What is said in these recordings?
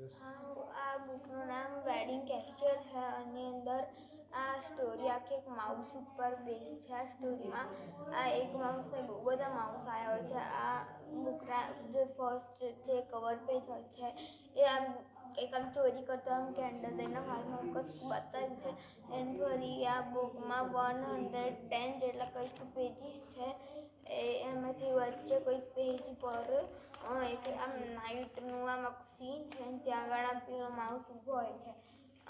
આ બુકનું નામ વેડિંગ કેસ્ચર છે. આની અંદર આ સ્ટોરી આખી એક માઉસ ઉપર બેઝ છે. આ સ્ટોરીમાં આ એક માઉસને બહુ બધા માઉસ આવ્યા હોય છે. આ બુકના જે ફર્સ્ટ જે કવર પેજ હોય છે એ આમ એક આમ ચોરી કરતો આમ કેન્ડલ લઈને હાથમાં કશું બતાવ્યું છે. એન્ડ ફરી આ બુકમાં 110 જેટલા કંઈક પેજીસ છે. એમાંથી વચ્ચે કોઈક પેજ પર એક આમ નાઇટનું આમ સીન છે. ત્યાં આગળ આમ પેલો માઉસ ઊભો હોય છે.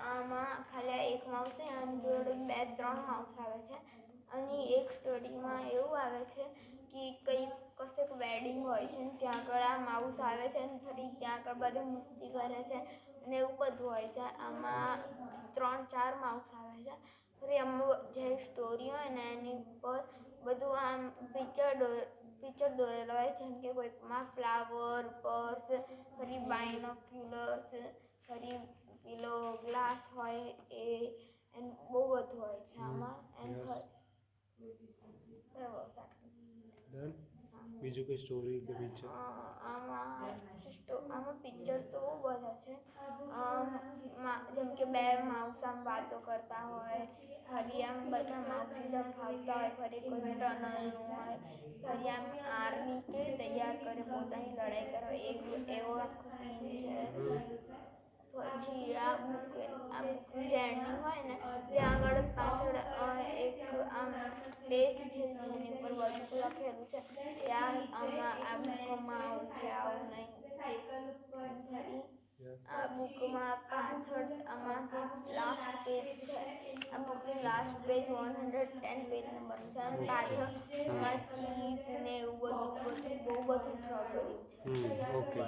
આમાં ખાલી એક માઉસ છે. આની જોડે 2-3 માઉસ આવે છે. અને એક સ્ટોરીમાં એવું આવે છે કે કશેક વેડિંગ હોય છે ને ત્યાં આગળ આ માઉસ આવે છે ને ફરી ત્યાં આગળ બધું મસ્તી કરે છે અને એવું બધું હોય છે. આમાં 3-4 માઉસ આવે છે. ફરી આમાં જે સ્ટોરી હોય ને એની ઉપર બધું આમ પિક્ચર દોરેલા હોય. જેમ કે કોઈકમાં ફ્લાવર, પર્સ, ફરી બાયનોક્યુલર્સ, ફરી પેલો ગ્લાસ હોય એ બહુ બધું હોય છે આમાં. બીજું કોઈ સ્ટોરી કે પિક્ચર? આમાં પિક્ચર્સ તો બહુ બધા છે. જેમ કે 2 માઉસ આમ વાતો કરતા હોય, ફરી આમ બધા માઉસીસ આમ ફાવતા હોય, ફરી કોઈ ટનલનું હોય, ફરી આમ આર્મી કેવી તૈયાર કરે પોતાની લડાઈ કરવા એવો આખો સીન છે. પછી આ બુકનું જે એન્ડિંગ હોય ને ત્યાં આગળ પાછળ એક આમ પેજ છે જેની ઉપર બધું લખેલું છે કે આ બુકમાં આવું છે, આવું નહીં. આ બુકમાં પાછળ આમાં જે લાસ્ટ પેજ છે, આ બુકનું લાસ્ટ પેજ 110 પેજ નંબરનું છે અને પાછળ આમાં ચીઝ ને એવું બધું બહુ બધું લખેલું છે. ઓકે.